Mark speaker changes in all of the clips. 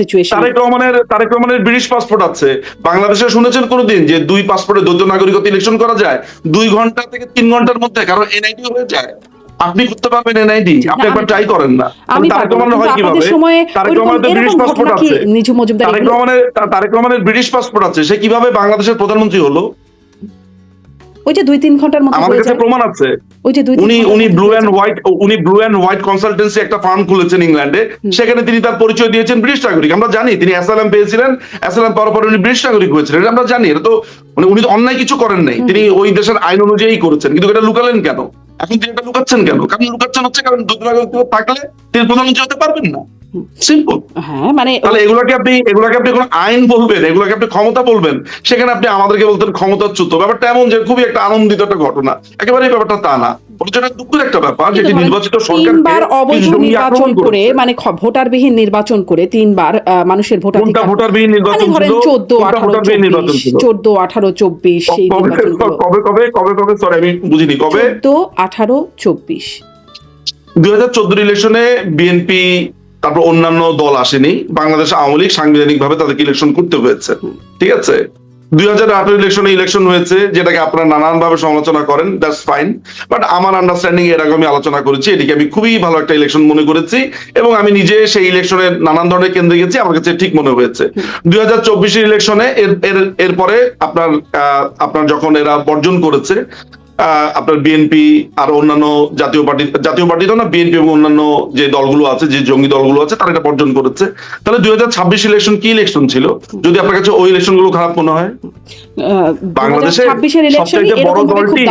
Speaker 1: Situation.
Speaker 2: Tarique রহমানের British passport আছে। বাংলাদেশে শুনেছেন কোনোদিন যে 2 পাসপোর্টে দ্বৈত নাগরিকত্ব ইলেকশন করা যায়? 2 ঘন্টা থেকে 3 ঘন্টার মধ্যে কারো এনআইডি হয়ে যায়। আপনি করতে পারবেন এনআইডি? আপনি একবার ট্রাই করেন না। তারেক রহমানের হয় কিভাবে? তারেক রহমানের তো ব্রিটিশ পাসপোর্ট আছে। তারেক রহমানের ব্রিটিশ পাসপোর্ট আছে, সে কিভাবে বাংলাদেশের প্রধানমন্ত্রী হলো?
Speaker 1: ওই যে 2-3 ঘন্টার মধ্যে
Speaker 2: আমার কাছে প্রমাণ আছে। উনি ব্লু এন্ড হোয়াইট কনসালটেন্সি একটা ফার্ম খুলেছেন ইংল্যান্ডে, সেখানে তিনি তার পরিচয় দিয়েছেন ব্রিটিশ নাগরিক। আমরা জানি তিনি অ্যাসাইলাম পেয়েছিলেন, অ্যাসাইলাম পাওয়ার পরে উনি ব্রিটিশ নাগরিক হয়েছিলেন, এটা আমরা জানি। এটা তো উনি তো অন্যায় কিছু করেন নাই, তিনি ওই দেশের আইন অনুযায়ী করেছেন। কিন্তু এটা লুকালেন কেন? এখন তিনি এটা লুকাচ্ছেন কেন? কারণ লুকাচ্ছেন হচ্ছে কারণ দ্বৈত নাগরিকত্ব থাকলে তিনি প্রধানমন্ত্রী হতে পারবেন না। সিম্পল।
Speaker 1: হ্যাঁ, মানে
Speaker 2: তাহলে এগুলাকে আপনি কোন আইন বলবেন, এগুলাকে আপনি ক্ষমতা বলবেন, সেখানে আপনি আমাদেরকে বলতেন ক্ষমতাচ্যুত। ব্যাপারটা এমন যে খুবই একটা আনন্দিত একটা ঘটনা, একেবারে ব্যাপারটা তা না। এটা দুঃখের একটা ব্যাপার যেটি নির্বাচিত সরকার
Speaker 1: 3 বার অবৈধ নির্বাচন করে, মানে ভোটারবিহীন নির্বাচন করে 3 বার মানুষের ভোটাধিকার।
Speaker 2: ভোটারবিহীন নির্বাচন ছিল
Speaker 1: 14, 18, 24 সেই নির্বাচনগুলো।
Speaker 2: কবে সরি আমি বুঝিনি কবে।
Speaker 1: 14, 18, 24
Speaker 2: 2014 ইলেকশনে বিএনপি তারপর অন্যান্য দল আসেনি। বাংলাদেশ আওয়ামী লীগ সাংবিধানিক ভাবে তাদেরকে ইলেকশন করতে হয়েছে, ঠিক আছে। 2018 ইলেকশনে ইলেকশন হয়েছে, যেটাকে আপনারা নানান ভাবে সমালোচনা করেন, দ্যাটস ফাইন। বাট আমার আন্ডারস্ট্যান্ডিং এর আগে আমি আলোচনা করেছি, এটিকে আমি খুবই ভালো একটা ইলেকশন মনে করেছি এবং আমি নিজে সেই ইলেকশনের নানান ধরনের কেন্দ্রে গেছি, আমার কাছে ঠিক মনে হয়েছে। 2024 ইলেকশনে এরপরে আপনার যখন এরা বর্জন করেছে, আপনার বিএনপি আর অন্যান্য জাতীয় পার্টি তো না, বিএনপি এবং অন্যান্য যে দলগুলো আছে, যে জঙ্গি দলগুলো আছে, তারা এটা বর্জন করেছে। তাহলে 2026 ইলেকশন কি ইলেকশন ছিল যদি আপনার কাছে ওই ইলেকশন গুলো খারাপ মনে হয়? বাংলাদেশের সবচেয়ে বড় দলটি,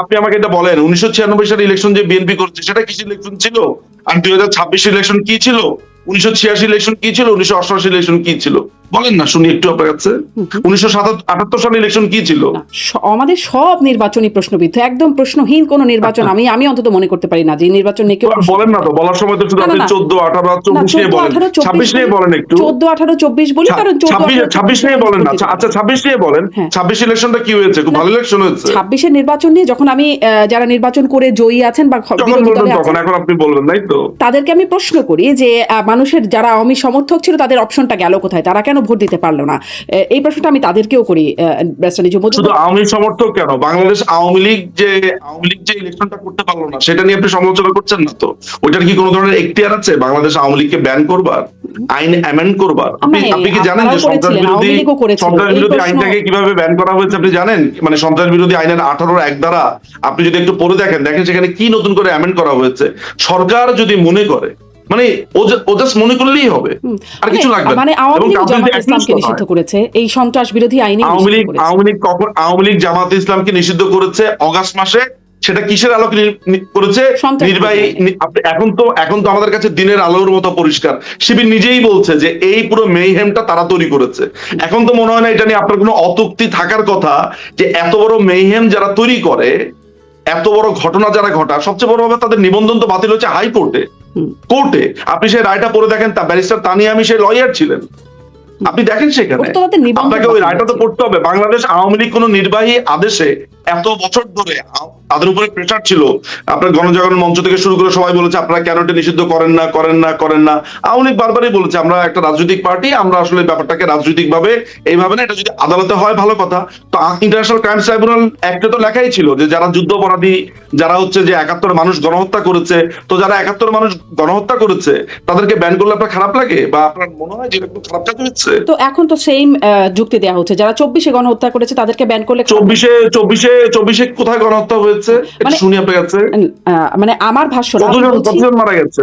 Speaker 2: আপনি আমাকে এটা বলেন 1996 সালে ইলেকশন যে বিএনপি করছে সেটা কি ইলেকশন ছিল? আর 2026 ইলেকশন কি ছিল? 1986 ইলেকশন কি ছিল? 1988 ইলেকশন কি ছিল? বলেন না শুনি একটু আপনার কাছে। 1978 সালে ইলেকশন কি ছিল?
Speaker 1: আমাদের সব নির্বাচনী প্রশ্নবিদ্ধ, একদম প্রশ্নহীন কোন নির্বাচন আমি অন্তত মনে করতে পারি না যে নির্বাচন নিয়ে কেউ
Speaker 2: বলেন না। তো বলার সময় তো শুধু আপনি 14, 18, 24 নিয়ে বলেন, 26 নিয়ে বলেন একটু।
Speaker 1: 14, 18, 24 বলি, কারণ
Speaker 2: 26 নিয়ে বলেন না। আচ্ছা 26 নিয়ে বলেন। 26 ইলেকশনটা কি হয়েছে? খুব ভালো ইলেকশন হয়েছে।
Speaker 1: 26 এর নির্বাচন নিয়ে যখন আমি যারা নির্বাচন করে জয়ী আছেন বা বিরোধী দলে আছেন,
Speaker 2: এখন আপনি বলবেন নাই তো,
Speaker 1: তাদেরকে আমি প্রশ্ন করি যে মানুষের যারা আওয়ামী সমর্থক ছিল তাদের অপশনটা গেল কোথায়, তারা কেন ভোট দিতে পারলো না? এই প্রশ্নটা আমি তাদেরকেও করি।
Speaker 2: শুধু আওয়ামী সমর্থক কেন, বাংলাদেশ আওয়ামী লীগ যে ইলেকশনটা করতে পারলো না সেটা নিয়ে আপনি সমালোচনা করছেন না তো? ওইটার কি কোনো ধরনের এখতিয়ার আছে বাংলাদেশ আওয়ামী লীগকে ব্যান করবার, আইন অ্যামেন্ড করবার? আপনি কি জানেন যে সন্ত্রাস বিরোধী আইনটাকে কিভাবে ব্যান করা হয়েছে? আপনি জানেন? মানে সন্ত্রাস বিরোধী আইনের 18(1) দ্বারা আপনি যদি একটু পড়ে দেখেন সেখানে কি নতুন করে অ্যামেন্ড করা হয়েছে। সরকার যদি মনে করে, মানে ও জাস্ট মনে করলেই হবে, আর কিছু লাগবে না।
Speaker 1: মানে আওয়ামী লীগ জামাত ইসলামকে নিষিদ্ধ করেছে এই সন্ত্রাস বিরোধী আইনে।
Speaker 2: আওয়ামী লীগ জামাত ইসলামকে নিষিদ্ধ করেছে অগাস্ট মাসে। সেটা কিসের আলোকে করেছে? নির্বাহী। এখন তো আমাদের কাছে দিনের আলোর মতো পরিষ্কার। শিবির নিজেই বলছে যে এই পুরো মেইহেমটা তারা তৈরি করেছে। এখন তো মনে হয় না এটা নিয়ে আপনার কোনো অত্যুক্তি থাকার কথা যে এত বড় মেইহেম যারা তৈরি করে, এত বড় ঘটনা যারা ঘটায়, সবচেয়ে বড় ভাবে তাদের নিবন্ধন তো বাতিল হচ্ছে হাইকোর্টে। আপনি সেই রায়টা পড়ে দেখেন, তা ব্যারিস্টার তানিয়া আমি সেই লয়ার ছিলেন, আপনি দেখেন সেখানে। আপনাকে ওই রায়টা তো পড়তে হবে। বাংলাদেশ আওয়ামী লীগ কোন নির্বাহী আদেশে এত বছর ধরে তাদের উপরে প্রেসার ছিল, আপনার গণজাগরণ মঞ্চ থেকে শুরু করে সবাই বলেছে আপনারা কেন এটা নিষিদ্ধ করেন না। আওয়ামী লীগ বারবারই বলেছে আমরা একটা রাজনৈতিক পার্টি, আমরা আসলে ব্যাপারটাকে রাজনৈতিক ভাবে এইভাবে না, এটা যদি আদালতে হয় ভালো কথা। তো ইন্টারন্যাশনাল ক্রাইম ট্রাইব্যুনাল অ্যাক্টে তো লেখাই ছিল যে যারা যুদ্ধাপরাধী, যারা হচ্ছে যে 71 মানুষ গণহত্যা করেছে, তো যারা 71 মানুষ গণহত্যা করেছে তাদেরকে ব্যান করলে আপনার খারাপ লাগে বা আপনার মনে হয় যে এটা খারাপ কাজ হচ্ছে?
Speaker 1: তো এখন তো সেম যুক্তি দেওয়া হচ্ছে যারা 24-এ গণহত্যা করেছে তাদেরকে ব্যান করলে।
Speaker 2: 24-এ কোথায় গণহত্যা হয়েছে শুনি আপনার কাছে?
Speaker 1: মানে আমার ভাষ্য
Speaker 2: কতজন মারা গেছে?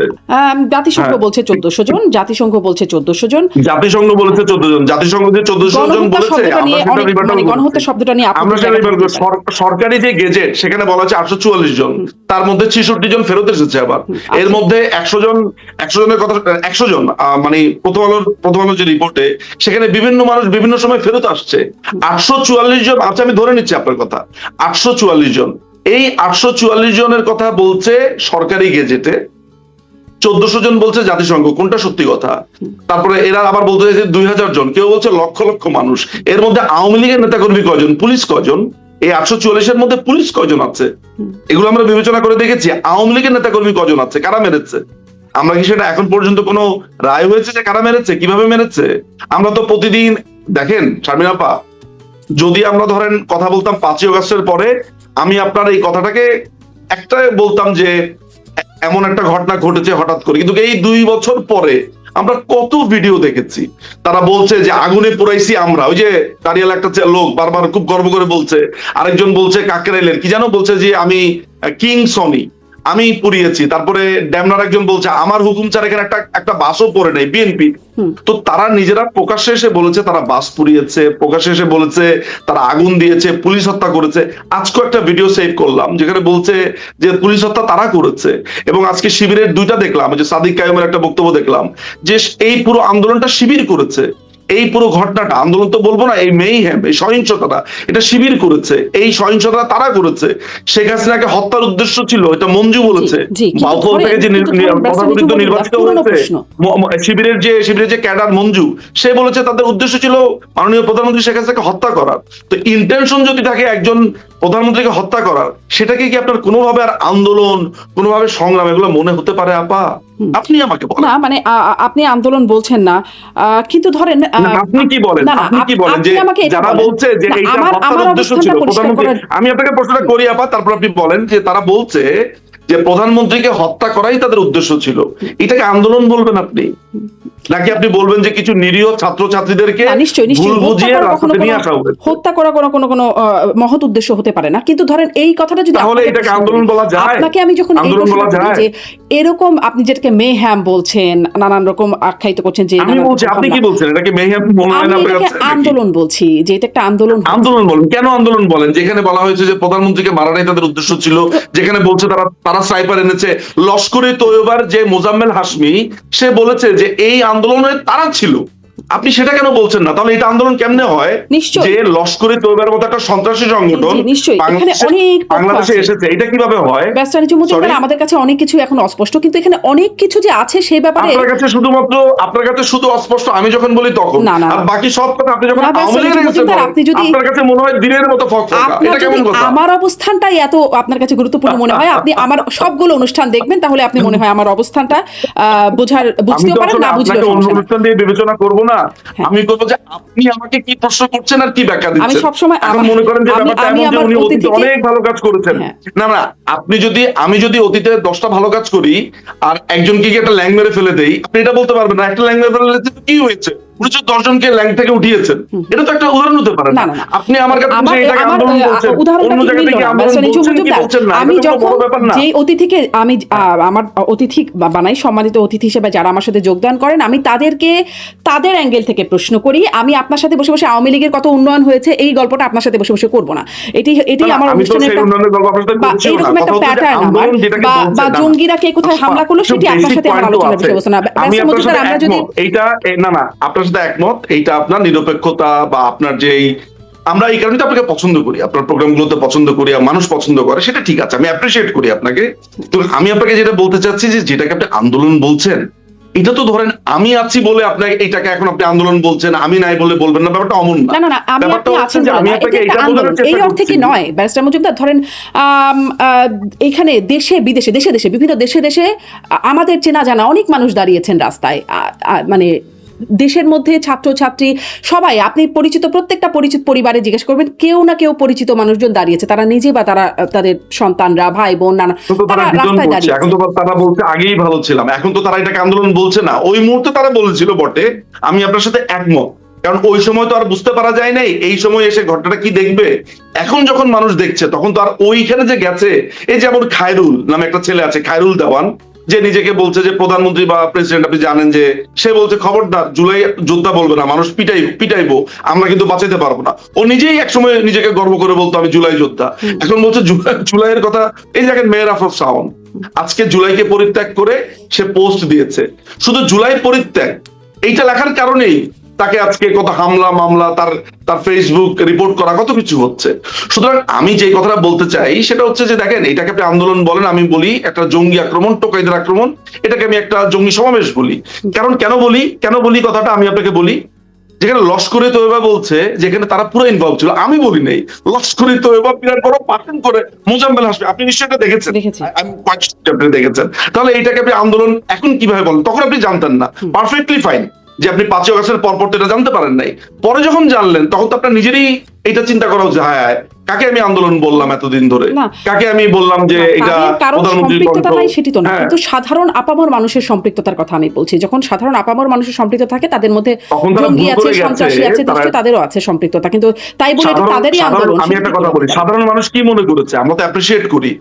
Speaker 1: জাতিসংঘ বলছে 1400 জন, জাতিসংঘ বলছে 1400 জন,
Speaker 2: জাতিসংঘ বলেছে 14 জন, জাতিসংঘ যে 1400 জন বলেছে,
Speaker 1: গণহত্যা শব্দটা নিয়ে
Speaker 2: আমরা সরকারি যে গেজেট সেখানে বলা আছে 844 জন, তার মধ্যে 66 জন ফেরত এসেছে। আবার এর মধ্যে 100 জনের কথা, 100 জন মানে প্রথম আলোর যে রিপোর্টে সেখানে বিভিন্ন মানুষ বিভিন্ন সময় ফেরত আসছে। 844 জন, আচ্ছা আমি ধরে নিচ্ছি আপনার কথা 844 জন। এই 844 জনের কথা বলছে সরকারি গেজেটে, 1400 জন বলছে জাতিসংঘ। কোনটা সত্যি কথা? তারপরে এরা আবার বলতে চাইছে 2000 জন, কেউ বলছে লক্ষ লক্ষ মানুষ। এর মধ্যে আওয়ামী লীগের নেতাকর্মী কয়জন, পুলিশ কয়জন? এই 844 এর মধ্যে পুলিশ কয়জন আছে? এগুলো আমরা বিবেচনা করে দেখেছি। আওয়ামী লীগের নেতাকর্মী কয়জন আছে, কারা মেরেছে? আমরা কি সেটা এখন পর্যন্ত কোনো রায় হয়েছে যে কারা মেরেছে, কিভাবে মেরেছে? আমরা তো প্রতিদিন দেখেন শারমিন আপা, যদি আমরা ধরেন কথা বলতাম 5ই অগস্টের পরে, আমি আপনার এই কথাটাকে একটা বলতাম যে এমন একটা ঘটনা ঘটেছে হঠাৎ করে, কিন্তু এই 2 বছর পরে আমরা কত ভিডিও দেখেছি, তারা বলছে যে আগুনে পোড়াইছি আমরা। ওই যে দাঁড়িয়াল একটা লোক বারবার খুব গর্ব করে বলছে, আরেকজন বলছে কাকরাইলের কি জানো বলছে যে আমি কিং সনি আমি পুড়িয়েছি। তারপরে ড্যামনার একজন বলছে আমার হুকুম ছাড়া এখানে একটা বাসও পড়ে নাই বিএনপি। তো তারা নিজেরা প্রকাশ্যে এসে বলেছে তারা বাস পুড়িয়েছে, প্রকাশ্যে এসে বলেছে তারা আগুন দিয়েছে, পুলিশ হত্যা করেছে। আজকে একটা ভিডিও সেভ করলাম যেখানে বলছে যে পুলিশ হত্যা তারা করেছে। এবং আজকে শিবিরের 2টা দেখলাম, যে সাদিক কায়েমের একটা বক্তব্য দেখলাম যে এই পুরো আন্দোলনটা শিবির করেছে। এই পুরো ঘটনাটা আন্দোলন তো বলবো না, এই মেইহ্যাম, এই সহিংসতাটা এটা শিবির করেছে, এই সহিংসতা তারা করেছে। শেখ হাসিনাকে হত্যার উদ্দেশ্য ছিল, এটা মঞ্জু বলেছে। বাউফল থেকে যে তথাকথিত নির্বাচিত হয়েছে শিবিরের যে ক্যাডার মঞ্জু, সে বলেছে তাদের উদ্দেশ্য ছিল মাননীয় প্রধানমন্ত্রী শেখ হাসিনাকে হত্যা করার। তো ইন্টেনশন যদি থাকে একজন প্রধানমন্ত্রীকে হত্যা করার, সেটাকে কি আপনার কোনোভাবে আর আন্দোলন, কোনোভাবে সংগ্রাম এগুলো মনে হতে পারে আপা? আপনি আমাকে বলেন না,
Speaker 1: মানে আপনি আন্দোলন বলছেন না, কিন্তু ধরেন
Speaker 2: আপনি কি বলেন, আপনি কি বলেন যে যারা বলছে যে এইটা হত্যার উদ্দেশ্য ছিল প্রধানমন্ত্রী, আমি আপনাকে প্রশ্নটা করি আপা, তারপর আপনি বলেন যে তারা বলছে যে প্রধানমন্ত্রীকে হত্যা করাই তাদের উদ্দেশ্য ছিল, এটাকে আন্দোলন বলবেন আপনি? নাকি আপনি বলবেন যে কিছু নিরীহ ছাত্রছাত্রীদেরকে ভুল বুঝিয়ে রাস্তাতে নিয়ে আসা হয়েছে?
Speaker 1: হত্যা করা কোনো মহৎ উদ্দেশ্য হতে পারে না, কিন্তু ধরেন এই কথাটা যদি
Speaker 2: তাহলে এটাকে আন্দোলন বলা যায়?
Speaker 1: আপনাকে আমি যখন
Speaker 2: আন্দোলন বলা যায়
Speaker 1: যে এরকম আপনি যেটাকে মেহ্যাম বলছেন, নানান রকম আখ্যায়িত করছেন, যে
Speaker 2: আমি বলছি আপনি কি বলছেন এটাকে মেহ্যাম মনে হয় না আপনার কাছে?
Speaker 1: আন্দোলন বলছি যে এটা একটা আন্দোলন।
Speaker 2: আন্দোলন বলেন, কেন আন্দোলন বলেন? যেখানে বলা হয়েছে যে প্রধানমন্ত্রীকে মারাটাই তাদের উদ্দেশ্য ছিল, যেখানে বলছে তারা স্নাইপার এনেছে, লস্করে তৈয়বার যে মোজাম্মেল হাশমি সে বলেছে যে এই আন্দোলনে তারা ছিল, আপনি সেটা কেন বলছেন না? তাহলে এটা আন্দোলন কেমনে হয় যে লস্করে তৈয়বার মতো একটা সন্ত্রাসী সংগঠন বাংলাদেশে এসেছে, এটা কিভাবে হয়?
Speaker 1: আমাদের কাছে অনেক কিছু এখন অস্পষ্ট, কিন্তু এখানে অনেক কিছু যে আছে সেই ব্যাপারে
Speaker 2: আপনার কাছে শুধু অস্পষ্ট আমি যখন বলি তখন, আর বাকি সব কথা আপনি যখন আওয়ামী লীগের কাছে বলেন আপনার কাছে মনে হয় দিনের মতো ফকফকা। এটা কেমন কথা?
Speaker 1: আমার অবস্থানটাই এত আপনার কাছে গুরুত্বপূর্ণ মনে হয়, আপনি আমার সবগুলো অনুষ্ঠান দেখবেন, তাহলে আপনি মনে হয় আমার অবস্থানটা বুঝতেও পারেন, না বুঝলেও
Speaker 2: অনুষ্ঠান দিয়ে বিবেচনা করব না, আমি বলবো যে আপনি আমাকে কি প্রশ্ন করছেন আর কি ব্যাখ্যা দিচ্ছেন।
Speaker 1: আমি সবসময়
Speaker 2: এখন মনে করেন যে ব্যাপারটা এমন যে উনি অতীতে অনেক ভালো কাজ করেছেন। না আমি যদি অতীতে 10টা ভালো কাজ করি আর একজনকে কি একটা ল্যাং মেরে ফেলে দেই, আপনি এটা বলতে পারবেন না একটা ল্যাং মেরে ফেলে কি হয়েছে, 10 জনকে ল্যাং থেকে উঠিয়েছেন, এটা তো একটা উদাহরণ হতে পারে না। আপনি আমার কাছে এটাকে আন্দোলন বলছেন, অন্য জায়গা থেকে আন্দোলন বলছেন কি বলছেন না,
Speaker 1: আমি
Speaker 2: এটা বড় ব্যাপার না।
Speaker 1: যে অতিথিকে আমি আমার অতিথি বানাই, সম্মানিত অতিথি হিসেবে যারা আমার সাথে যোগদান করেন, আমি তাদেরকে তাদের অ্যাঙ্গেল থেকে প্রশ্ন করি। আমি আপনার সাথে বসে বসে আওয়ামী লীগের কত উন্নয়ন হয়েছে এই গল্পটা আপনার সাথে বসে বসে করব না। এটি আমার অনুষ্ঠানের এরকম একটা প্যাটার্ন আমার, বা জঙ্গিরা কে কোথায় হামলা করলো সেটি আপনার সাথে আমার আলোচনার বিষয়বস্তু না। আমরা যদি
Speaker 2: এইটা আপনার সাথে একমত, এইটা আপনার নিরপেক্ষতা বা আপনার যেই, আমরা এই কারণে আপনাকে পছন্দ করি, আপনার প্রোগ্রামগুলোতে পছন্দ করি, মানুষ পছন্দ করে, সেটা ঠিক আছে, আমি অ্যাপ্রিশিয়েট করি আপনাকে। তো আমি আপনাকে যেটা বলতে চাচ্ছি যে যেটাকে আপনি আন্দোলন বলছেন, এটা তো ধরেন আমি আছি বলে আপনাকে এইটাকে এখন আপনি আন্দোলন বলছেন, আমি নাই বলে বলবেন না, ব্যাপারটা অমন না।
Speaker 1: না আমি আপনি আছেন বলে না, এটা একটা আন্দোলন এই অর্থে কি নয় ব্যারিস্টার মজুমদার। ধরেন এখানে দেশে বিদেশে দেশে বিভিন্ন দেশে আমাদের চেনা জানা অনেক মানুষ দাঁড়িয়েছেন রাস্তায়, মানে দেশের মধ্যে ছাত্রছাত্রী সবাই, আপনি প্রত্যেকটা পরিচিত পরিবারে জিজ্ঞেস করবেন, কেউ না কেউ পরিচিত মানুষজন দাঁড়িয়েছে, তারা নিজে বা তাদের সন্তানরা, ভাই বোন, নানা, তারা রাস্তায় দাঁড়িয়েছে।
Speaker 2: এখন তো তারা বলছে আগেই ভালো ছিলাম, এখন তো তারা এটাকে আন্দোলন বলছে না, ওই মুহূর্তে তারা বলেছিল বটে, আমি আপনার সাথে একমত। কারণ ওই সময় তো আর বুঝতে পারা যায় নাই, এই সময় এসে ঘটনাটা কি দেখবে। এখন যখন মানুষ দেখছে তখন তো আর ওইখানে যে গেছে, এই যেমন খায়রুল নামে একটা ছেলে আছে, খায়রুল দেওয়ান, যে নিজেকে বলছে যে প্রধানমন্ত্রী বা প্রেসিডেন্ট, আপনি জানেন যে সে বলছে খবরদার জুলাই যোদ্ধা বলবে না, মানুষ পিটাইবো, আমরা কিন্তু বাঁচাইতে পারবো না। ও নিজেই একসময় নিজেকে গর্ব করে বলতো আমি জুলাই যোদ্ধা, এখন বলছে জুলাইয়ের কথা। এই জায়গায় মেয়ের আফরোজ শাওন আজকে জুলাইকে পরিত্যাগ করে সে পোস্ট দিয়েছে, শুধু জুলাই পরিত্যাগ এইটা লেখার কারণেই তাকে আজকে কত হামলা মামলা, তার ফেসবুক রিপোর্ট করা, কত কিছু হচ্ছে। সুতরাং আমি যে কথাটা বলতে চাই সেটা হচ্ছে যে দেখেন, এটাকে আপনি আন্দোলন বলেন, আমি বলি একটা জঙ্গি আক্রমণ, টোকাইদের আক্রমণ, এটাকে আমি একটা জঙ্গি সমাবেশ বলি। কারণ কেন বলি কথাটা আমি আপনাকে বলি যেখানে লস্করে তৈয়বা বলছে, যেখানে তারা পুরো ইনভলভ ছিল, আমি বলি নাই, লস্করে তৈয়বা বিরাট বড় পাঠন করে মোজাম্মেল হাশমি, আপনি নিশ্চয়ই এটা দেখেছেন, আমি আপনি দেখেছেন, তাহলে এইটাকে আপনি আন্দোলন এখন কিভাবে বলেন? তখন আপনি জানতেন না, পারফেক্টলি ফাইন যে আপনি 5ই আগস্টের পরপর তো এটা জানতে পারেন নাই, পরে যখন জানলেন তখন তো আপনার নিজেরই এটা চিন্তা করা উচিত, হ্যাঁ কাকে আমি আন্দোলন বললাম এতদিন ধরে, কাকে আমি বললাম যে এটা প্রধানমন্ত্রীর
Speaker 1: সম্পৃক্ততা নাই সেটি তো না, কিন্তু সাধারণ আপামর মানুষের সম্পৃক্ততার কথা আমি বলছি। যখন সাধারণ আপামর মানুষের সম্পৃক্ত থাকে, তাদের মধ্যে জঙ্গি আছে, সন্ত্রাসী আছে, তাদেরও আছে সম্পৃক্ততা, কিন্তু তাই বলে এটা তাদেরই আন্দোলন।
Speaker 2: আমি একটা কথা বলি, সাধারণ মানুষ কি মনে করেছে, আমরা তো অ্যাপ্রিশিয়েট করি,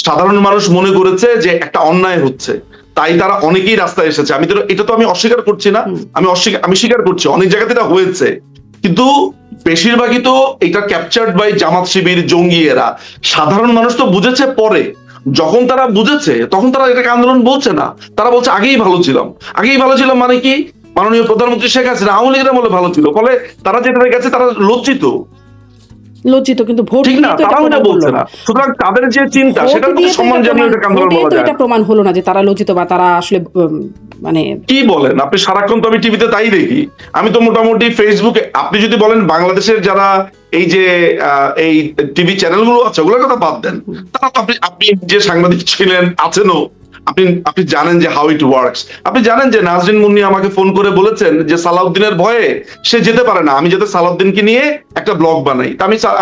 Speaker 2: সাধারণ মানুষ মনে করেছে যে একটা অন্যায় হচ্ছে, তাই তারা অনেকেই রাস্তায় এসেছে। আমি তো এটা তো আমি অস্বীকার করছি না, আমি স্বীকার করছি অনেক জায়গাতে এটা হয়েছে, কিন্তু বেশিরভাগই তো এটা ক্যাপচার্ড বাই জামাত শিবির, জঙ্গি এরা। সাধারণ মানুষ তো বুঝেছে পরে, যখন তারা বুঝেছে তখন তারা এটাকে আন্দোলন বলছে না, তারা বলছে আগেই ভালো ছিলাম। আগেই ভালো ছিলাম মানে কি, মাননীয় প্রধানমন্ত্রী শেখ হাসিনা আওয়ামী লীগের বলে ভালো ছিল, ফলে তারা যেটা গেছে তারা লজ্জিত,
Speaker 1: কিন্তু ভোট
Speaker 2: ঠিক না, তারাও এটা বলছে না। সুতরাং তাদের যে চিন্তা সেটার প্রতি সম্মান জানিয়ে এটা আন্দোলন বলা যায়।
Speaker 1: এটা প্রমাণ হলো না যে তারা লজ্জিত বা তারা আসলে মানে
Speaker 2: কি বলেন আপনি? সারাক্ষণ তো আমি টিভিতে তাই দেখি, আমি তো মোটামুটি ফেসবুকে, আপনি যদি বলেন বাংলাদেশের যারা এই যে এই টিভি চ্যানেলগুলো আছে ওগুলোর কথা বাদ দেন, তারা তো আপনি যে সাংবাদিক ছিলেন আছেনও, আপনি জানেন যে হাউ ইট ওয়ার্কস। আপনি জানেন যে নাজরিন মুন্নি আমাকে ফোন করে বলেছেন যে সালাউদ্দিনের ভয়ে সে যেতে পারে না, আমি যাতে সালাউদ্দিনকে নিয়ে একটা ব্লগ বানাই।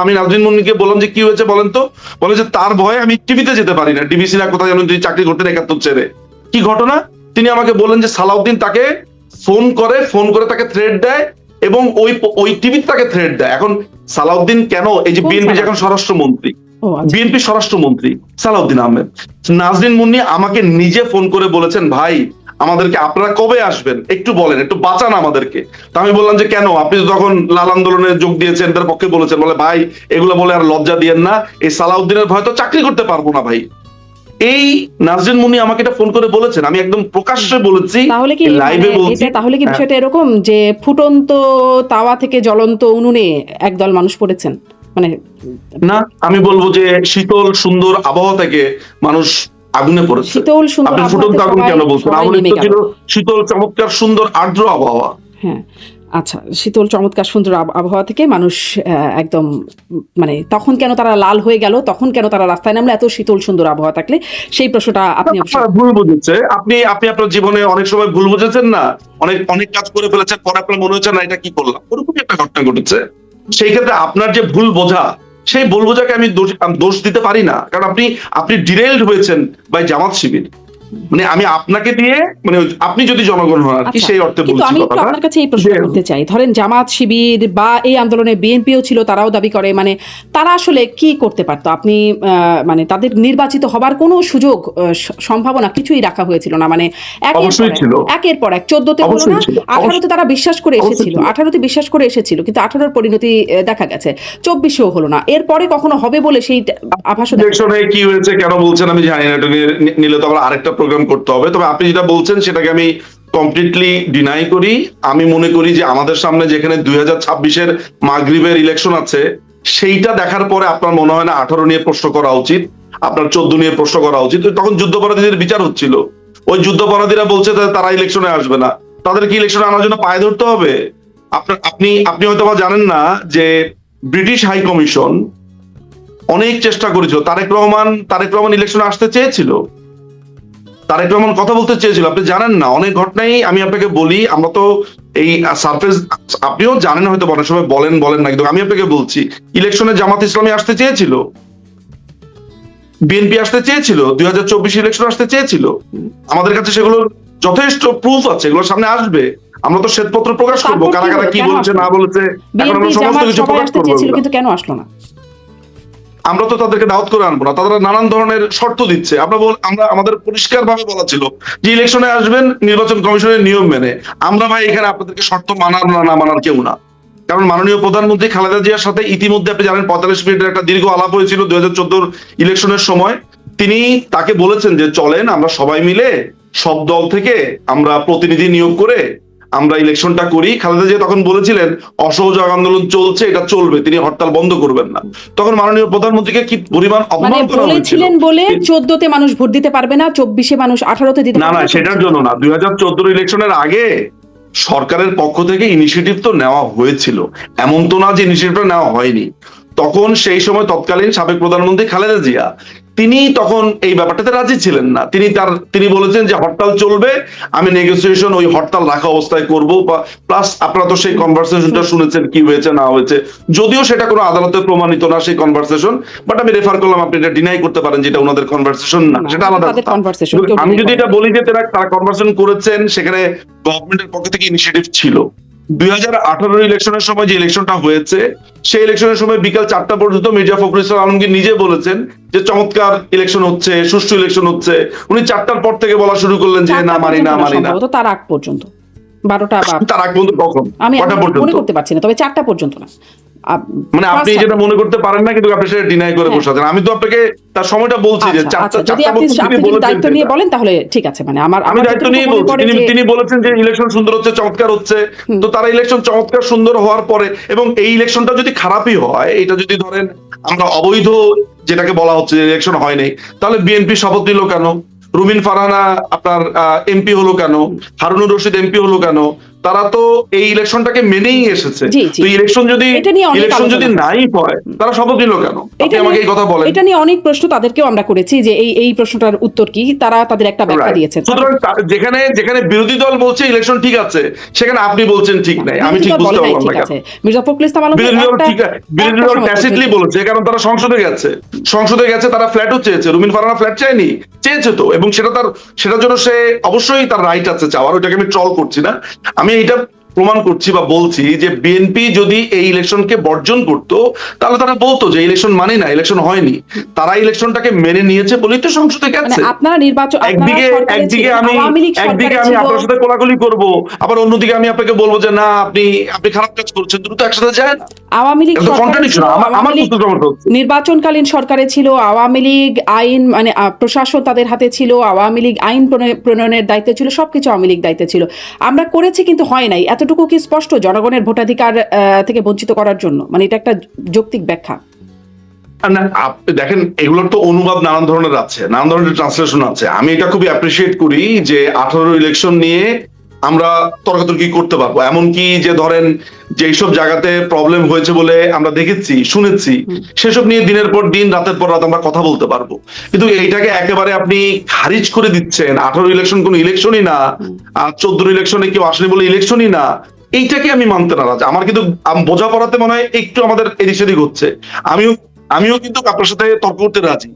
Speaker 2: আমি নাজরিন মুন্নিকে বললাম যে কি হয়েছে বলেন তো, বলে যে তার ভয়ে আমি টিভিতে যেতে পারি না, ডিবিসি না কোথায় যেন তিনি চাকরি করতেন 71 ছেড়ে। কি ঘটনা? তিনি আমাকে বললেন যে সালাউদ্দিন তাকে ফোন করে তাকে থ্রেট দেয় এবং ওই টিভিতে তাকে থ্রেট দেয়। এখন সালাউদ্দিন কেন, এই যে বিএনপি এখন স্বরাষ্ট্রমন্ত্রী, বিএনপি স্বরাষ্ট্রমন্ত্রী সালাউদ্দিন আহমেদ, নাজরিন মুন্নি আমাকে নিজে ফোন করে বলেছেন ভাই আমাদেরকে আপনারা কবে আসবেন একটু বলেন, একটু বাঁচান আমাদেরকে। তা আমি বললাম যে কেন, আপনি তো তখন লাল আন্দোলনে যোগ দিয়েছেন, তার পক্ষে বলেছেন, বলে ভাই এগুলো বলে আর লজ্জা দিয়েন না, এই সালাউদ্দিনের ভয় তো চাকরি করতে পারবো না ভাই। এই নাজরিন মুন্নি আমাকে এটা ফোন করে বলেছেন, আমি একদম প্রকাশ্যে বলেছি, লাইভে বলছি।
Speaker 1: তাহলে কি বিষয়টা এরকম যে ফুটন্ত তাওয়া থেকে জ্বলন্ত উনুনে একদল মানুষ পড়েছেন? মানে
Speaker 2: না, আমি বলবো যে শীতল সুন্দর আবহাওয়া থেকে মানুষ আগুনে পড়েছে।
Speaker 1: শীতল সুন্দর
Speaker 2: আপনি ফুটন্ত আগুন কেন বলছেন? আমাদের তো ছিল শীতল চমৎকার সুন্দর আর্দ্র আবহাওয়া।
Speaker 1: হ্যাঁ আচ্ছা, শীতল চমৎকার সুন্দর আবহাওয়া থেকে মানুষ একদম মানে তখন কেন তারা লাল হয়ে গেল, তখন কেন তারা রাস্তায় নামলো এত শীতল সুন্দর আবহাওয়া থাকলে? সেই প্রশ্নটা আপনি
Speaker 2: ভুল বুঝেছে, আপনি আপনার জীবনে অনেক সময় ভুল বুঝেছেন না, অনেক কাজ করে ফেলেছেন, পরে আপনার মনে হচ্ছে না এটা কি করলাম, ওরকমই একটা ঘটনা ঘটেছে। সেই ক্ষেত্রে আপনার যে ভুল বোঝা, সেই ভুল বোঝাকে আমি দোষ দিতে পারি না, কারণ আপনি ডিরেইলড হয়েছেন বাই জামাত শিবির। মানে আমি আপনাকে দিয়ে, মানে আপনি যদি জনগণ হন আর কি, সেই অর্থে বলছি।
Speaker 1: আমি আপনার কাছে এই প্রশ্ন করতে চাই, ধরেন জামাত শিবির বা এই আন্দোলনে বিএনপিও ছিল, তারাও দাবি করে মানে তারা আসলে কি করতে পারতো? আপনি মানে তাদের নির্বাচিত হবার কোনো সুযোগ সম্ভাবনা কিছুই রাখা হয়েছিল না, মানে একের পর এক 14তে হলো না, 18তে তারা বিশ্বাস করে এসেছিল, 18তে বিশ্বাস করে এসেছিল, কিন্তু 18-র পরিণতি দেখা গেছে 24-এও হলো না, এরপরে কখনো হবে বলে সেই আভাস
Speaker 2: কি হয়েছে কেন বলছেন আমি জানি না, এটা নিলে তো আবার আরেকটা প্রোগ্রাম করতে হবে। তবে আপনি যেটা বলছেন সেটাকে আমি কমপ্লিটলি ডিনাই করি। আমি মনে করি যে আমাদের সামনে যেখানে 2026-এর মাগরিবের ইলেকশন আছে, সেইটা দেখার পরে আপনার মনে হয় না 18 নিয়ে প্রশ্ন করা উচিত, আপনার 14 নিয়ে প্রশ্ন করা উচিত। তখন যুদ্ধাপরাধীদের বিচার হচ্ছিল, ওই যুদ্ধাপরাধীরা বলছে তারা ইলেকশনে আসবে না, তাদের কি ইলেকশনে আনার জন্য পায়ে ধরতে হবে? আপনি হয়তো বা জানেন না যে ব্রিটিশ হাই কমিশন অনেক চেষ্টা করেছিল, তারেক রহমান ইলেকশনে আসতে চেয়েছিল, তারেক রহমান কথা বলতে চেয়েছিল, আপনি জানেন না। অনেক ঘটনাই আমি আপনাকে বলি, আমরা তো এই সারফেস, আপনিও জানেন হয়তো, অনেক সময় বলেন না, কিন্তু আমি আপনাকে বলছি ইলেকশনে জামাত ইসলামী আসতে চেয়েছিল, বিএনপি আসতে চেয়েছিল, 2024 ইলেকশন আসতে চেয়েছিল। আমাদের কাছে সেগুলোর যথেষ্ট প্রুফ আছে, এগুলোর সামনে আসবে, আমরা তো শ্বেতপত্র প্রকাশ করবো, কারা কারা কি বলেছে না বলেছে, এখন আমরা সমস্ত কিছু প্রকাশ করবো।
Speaker 1: কিন্তু কেন আসলো না?
Speaker 2: আমরা তো তাদেরকে দাওয়াত করে আনবো না, তারা নানান ধরনের শর্ত দিচ্ছে। আমরা আমাদের পরিষ্কার ভাবে বলা ছিল যে ইলেকশনে আসবেন নির্বাচন কমিশনের নিয়ম মেনে। আমরা ভাই এখানে আপনাদেরকে শর্ত মানার না মানার কেউ না, কারণ মাননীয় প্রধানমন্ত্রী খালেদা জিয়ার সাথে ইতিমধ্যে আপনি জানেন 45 মিনিটের একটা দীর্ঘ আলাপ হয়েছিল 2014 ইলেকশনের সময়। তিনি তাকে বলেছেন যে চলেন আমরা সবাই মিলে সব দল থেকে আমরা প্রতিনিধি নিয়োগ করে আমরা ইলেকশনটা করি। খালেদা জিয়া তখন বলেছিলেন অসহযোগ আন্দোলন চলছে, এটা চলবে, তিনি হরতাল বন্ধ করবেন না। তখন মাননীয় প্রধানমন্ত্রীকে কি পরিমাণ অপমান করা হয়েছিল,
Speaker 1: বলে 14তে মানুষ ভোট দিতে পারবে না, 24-এ মানুষ 18-তে দিতে
Speaker 2: না, সেটার জন্য না। 2014 ইলেকশনের আগে সরকারের পক্ষ থেকে ইনিশিয়েটিভ তো নেওয়া হয়েছিল, এমন তো না যে ইনিশিয়েটিভটা নেওয়া হয়নি। তখন সেই সময় তৎকালীন সাবেক প্রধানমন্ত্রী খালেদা জিয়া তিনি তখন এই ব্যাপারটাতে রাজি ছিলেন না। তিনি বলেছেন যে হরতাল চলবে, আমি নেগোসিয়েশন ওই হরতাল রাখা অবস্থায় করব। প্লাস আপনারা তো সেই কনভারসেশনটা শুনেছেন কি হয়েছে না হয়েছে, যদিও সেটা কোনো আদালতে প্রমাণিত না সেই কনভারসেশন, বাট আমি রেফার করলাম, আপনি এটা ডিনাই করতে পারেন যেটা ওনাদের কনভারসেশন না, সেটা আলাদা কথা। আমি যদি এটা বলি যে তারা কনভারসেশন করেছেন, সেখানে গভর্নমেন্টের পক্ষ থেকে ইনিশিয়েটিভ ছিল। 2018 ইলেকশনের সময় যে ইলেকশনটা হয়েছে, সেই ইলেকশনের সময় বিকাল 4টা পর্যন্ত মির্জা ফখরুল ইসলাম আলমগীর নিজে বলেছেন যে চমৎকার ইলেকশন হচ্ছে, সুষ্ঠু ইলেকশন হচ্ছে। উনি 4টার পর থেকে বলা শুরু করলেন যে না মানি না।
Speaker 1: তার আগ পর্যন্ত 12টা বা
Speaker 2: তার আগ পর্যন্ত কখন,
Speaker 1: আমি মনে করতে পারছি না, তবে 4টা পর্যন্ত না।
Speaker 2: মানে আপনি যেটা মনে করতে পারেন না, কিন্তু আপনি সেটা ডিনাই করে বসে আছেন। আমি তো আপনাকে তার সময়টা বলছি যে
Speaker 1: যদি আপনি দায়িত্ব নিয়ে বলেন তাহলে ঠিক আছে। মানে
Speaker 2: আমি দায়িত্ব নিয়ে বলছি, তিনি বলেছেন যে ইলেকশন সুন্দর হচ্ছে, চমৎকার হচ্ছে। তো তারা ইলেকশন চমৎকার সুন্দর হওয়ার পরে, এবং এই ইলেকশনটা যদি খারাপই হয়, এটা যদি ধরেন আমরা অবৈধ যেটাকে বলা হচ্ছে ইলেকশন হয় নাই, তাহলে বিএনপি শপথ নিল কেন? রুমিন ফারহানা আপনার এমপি হলো কেন? হারুনুর রশিদ এমপি হলো কেন? তারা তো এই ইলেকশনটাকে মেনেই এসেছে। তো ইলেকশন যদি নাই হয়, তারা শপথ নিল কেন? আপনি আমাকে এই কথা বলেন।
Speaker 1: এটা নিয়ে অনেক প্রশ্ন তাদেরকেও আমরা করেছি যে এই প্রশ্নটার উত্তর কি, তারা তাদের একটা ব্যাখ্যা দিয়েছেন।
Speaker 2: সুতরাং যেখানে বিরোধী দল বলছে ইলেকশন ঠিক আছে, সেখানে আপনি বলছেন ঠিক নাই, আমি ঠিক বুঝতে পারলাম না কেন?
Speaker 1: মির্জা ফখরুল ইসলাম আলমগীর
Speaker 2: বিরোধী দল ট্যাসিটলি বলেছে, কারণ তারা সংসদে গেছে, তারা ফ্ল্যাটও চেয়েছে। রুমিন ফারহানা ফ্ল্যাট চায়নি, চেয়েছে তো, এবং সেটার জন্য সে অবশ্যই তার রাইট আছে চাওয়ার। ওইটাকে আমি ট্রল করছি না, আমি এটা প্রমাণ করছি বা বলছি যে বিএনপি যদি এই ইলেকশনকে বর্জন করত, তাহলে তারা বলতো যে ইলেকশন মানি না, ইলেকশন হয়নি। তারা ইলেকশনটাকে মেনে নিয়েছে বলেই তো সংসদে গেছে।
Speaker 1: আপনারা নির্বাচন
Speaker 2: একদিকে আমি আপনার সাথে কোলাকুলি করব, আবার অন্যদিকে আমি আপনাকে বলবো যে না আপনি খারাপ কাজ করছেন, দুটো একসাথে যায় না।
Speaker 1: আওয়ামী লীগ নির্বাচনকালীন সরকারে ছিল, আওয়ামী লীগ আইন মানে প্রশাসন তাদের হাতে ছিল, আওয়ামী লীগ আইন প্রণয়নের দায়িত্বে ছিল, সবকিছু আওয়ামী লীগ দায়িত্বে ছিল। আমরা করেছি কিন্তু হয় নাই, এতটুকু কি স্পষ্ট জনগণের ভোটাধিকার থেকে বঞ্চিত করার জন্য? মানে এটা একটা যৌক্তিক ব্যাখ্যা।
Speaker 2: দেখেন, এগুলোর তো অনুবাদ নানান ধরনের আছে, নানান ধরনের ট্রান্সলেশন আছে। আমি এটা খুবই অ্যাপ্রিসিয়েট করি যে 18 ইলেকশন নিয়ে আমরা তর্কাতর্কি করতে পারবো। এমনকি যে ধরেন যেসব জায়গাতে প্রবলেম হয়েছে বলে আমরা দেখেছি, শুনেছি, সেসব নিয়ে দিনের পর দিন, রাতের পর রাত আমরা কথা বলতে পারবো। কিন্তু এইটাকে একেবারে আপনি খারিজ করে দিচ্ছেন, 18 ইলেকশন কোনো ইলেকশনই না, আর 14 ইলেকশনে কেউ আসেনি বলে ইলেকশনই না, এইটাকে আমি মানতে নারাজ। আমার কিন্তু বোঝাপড়াতে মনে হয় একটু আমাদের এদিক সেদিক হচ্ছে। আমিও কিন্তু আপনার সাথে তর্ক করতে রাজি।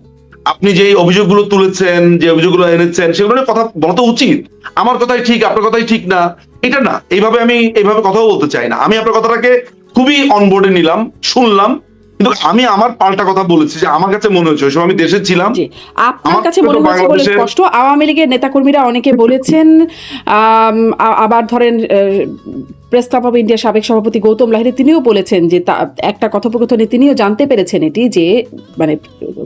Speaker 2: আপনি যে অভিযোগগুলো তুলেছেন, যে অভিযোগগুলো এনেছেন, সেগুলো নিয়ে কথা বলা তো উচিত। আমার কথাই ঠিক, আপনার কথাই ঠিক না, এটা না। এইভাবে কথাও বলতে চাই না। আমি আপনার কথাটাকে খুবই অনবোর্ডে নিলাম, শুনলাম, কিন্তু আমি আমার পাল্টা কথা বলেছি যে আমার কাছে মনে হচ্ছে ওই সময় আমি দেশে ছিলাম।
Speaker 1: আপনার কাছে মনে হচ্ছে বলে স্পষ্ট। আওয়ামী লীগের নেতাকর্মীরা অনেকে বলেছেন, আবার ধরেন প্রেস ক্লাব অব ইন্ডিয়ার সাবেক সভাপতি গৌতম লাহিড়ী তিনিও বলেছেন যে একটা কথোপকথনে তিনিও জানতে পেরেছেন এটি, যে মানে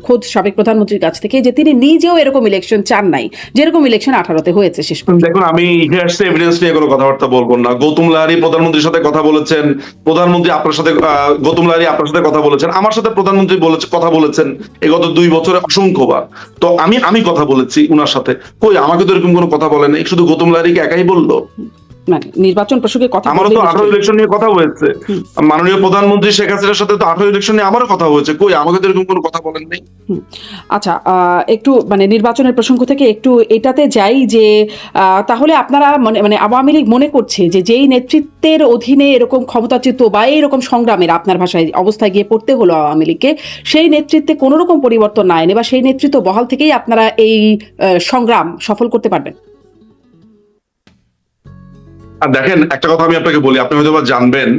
Speaker 1: খোদ সাবেক প্রধানমন্ত্রীর কাছ থেকে, যে তিনি নিজেও এরকম ইলেকশন চান নাই, যেরকম ইলেকশন 18তে হয়েছে শেষ পর্যন্ত।
Speaker 2: দেখুন, আমি ইতিহাস এভিডেন্স নিয়ে কোনো কথাবার্তা বলবো না। গৌতম লাহিড়ী প্রধানমন্ত্রীর সাথে কথা বলেছেন, প্রধানমন্ত্রী আপনার সাথে, গৌতম লাহিড়ী আপনার সাথে কথা বলেছেন, আমার সাথে প্রধানমন্ত্রী কথা বলেছেন এই গত 2 বছরে অসংখ্যবার। তো আমি কথা বলেছি উনার সাথে, কই আমাকে তো এরকম কোনো কথা বলে নাই, শুধু গৌতম লাহিড়ীকে একাই বললো?
Speaker 1: মানে নির্বাচন প্রসঙ্গে কথা
Speaker 2: আমারও তো 18 ইলেকশন নিয়ে কথা হয়েছে, মাননীয় প্রধানমন্ত্রী শেখ হাসিনার সাথে তো 18 ইলেকশন নিয়ে আমারও কথা হয়েছে, কই আমাকে তো এরকম কোনো কথা বলেন নাই।
Speaker 1: আচ্ছা, একটু মানে নির্বাচনের প্রসঙ্গ থেকে একটু এটাতে যাই যে তাহলে আপনারা মানে আওয়ামী লীগ মনে করছে যে যেই নেতৃত্বের অধীনে এরকম ক্ষমতাচ্যুত বা এইরকম সংগ্রামের আপনার ভাষায় অবস্থায় গিয়ে পড়তে হলো আওয়ামী লীগকে, সেই নেতৃত্বে কোনো রকম পরিবর্তন না এনে বা সেই নেতৃত্ব বহাল থেকেই আপনারা এই সংগ্রাম সফল করতে পারবেন?
Speaker 2: আর দেখেন, একটা কথা আমি আপনাকে বলি, আপনি হয়তো বা জানবেন,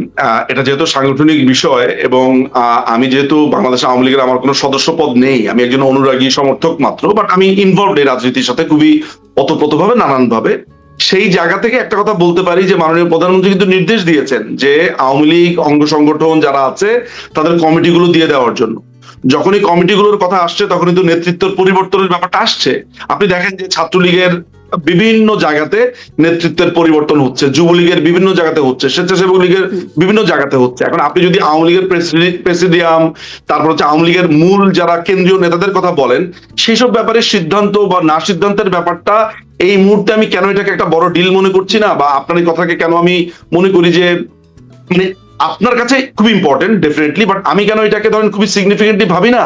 Speaker 2: এটা যেহেতু সাংগঠনিক বিষয় এবং আমি যেহেতু বাংলাদেশ আওয়ামী লীগের আমার কোনো সদস্য পদ নেই, আমি একজন অনুরাগী সমর্থক মাত্র, বাট আমি ইনভলভড এই রাজনীতির সাথে খুবই ওতপ্রোতভাবে, নানানভাবে। সেই জায়গা থেকে একটা কথা বলতে পারি যে মাননীয় প্রধানমন্ত্রী কিন্তু নির্দেশ দিয়েছেন যে আওয়ামী লীগ অঙ্গ সংগঠন যারা আছে তাদের কমিটিগুলো দিয়ে দেওয়ার জন্য। যখনই কমিটিগুলোর কথা আসছে তখন কিন্তু নেতৃত্বের পরিবর্তনের ব্যাপারটা আসছে। আপনি দেখেন যে ছাত্রলীগের বিভিন্ন জায়গাতে নেতৃত্বের পরিবর্তন হচ্ছে, যুবলীগের বিভিন্ন জায়গাতে হচ্ছে, স্বেচ্ছাসেবক লীগের বিভিন্ন জায়গাতে হচ্ছে। এখন আপনি যদি আওয়ামী লীগের প্রেসিডিয়াম, তারপর হচ্ছে আওয়ামী লীগের মূল যারা কেন্দ্রীয় নেতাদের কথা বলেন, সেসব ব্যাপারে সিদ্ধান্ত বা না সিদ্ধান্তের ব্যাপারটা এই মুহূর্তে আমি কেন এটাকে একটা বড় ডিল মনে করছি না, বা আপনার এই কথাকে কেন আমি মনে করি যে মানে আপনার কাছে খুব ইম্পর্টেন্ট ডেফিনেটলি, বাট আমি কেন এটাকে ধরেন খুবই সিগনিফিকেন্টলি ভাবি না।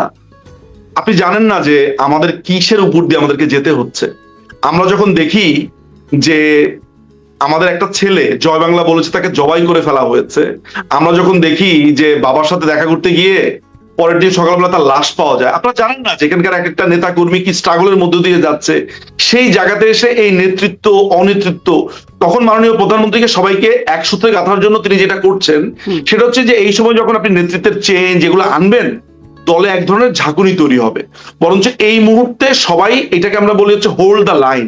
Speaker 2: আপনি জানেন না যে আমাদের কিসের উপর দিয়ে আমাদেরকে যেতে হচ্ছে। আমরা যখন দেখি যে আমাদের একটা ছেলে জয় বাংলা বলেছে, তাকে জবাই করে ফেলা হয়েছে, আমরা যখন দেখি যে বাবার সাথে দেখা করতে গিয়ে পরের দিন সকালবেলা তার লাশ পাওয়া যায়, আপনারা জানেন না যে এখানকার এক একটা নেতা কর্মী কি স্ট্রাগলের মধ্য দিয়ে যাচ্ছে। সেই জায়গাতে এসে এই নেতৃত্ব অনেতৃত্ব, তখন মাননীয় প্রধানমন্ত্রীকে সবাইকে এক সূত্রে গাঁথার জন্য তিনি যেটা করছেন সেটা হচ্ছে যে এই সময় যখন আপনি নেতৃত্বের চেঞ্জ যেগুলো আনবেন, দলে এক ধরনের ঝাঁকুনি তৈরি হবে। বরঞ্চ এই মুহূর্তে সবাই, এটাকে আমরা বলি হচ্ছে হোল্ড দ্য লাইন,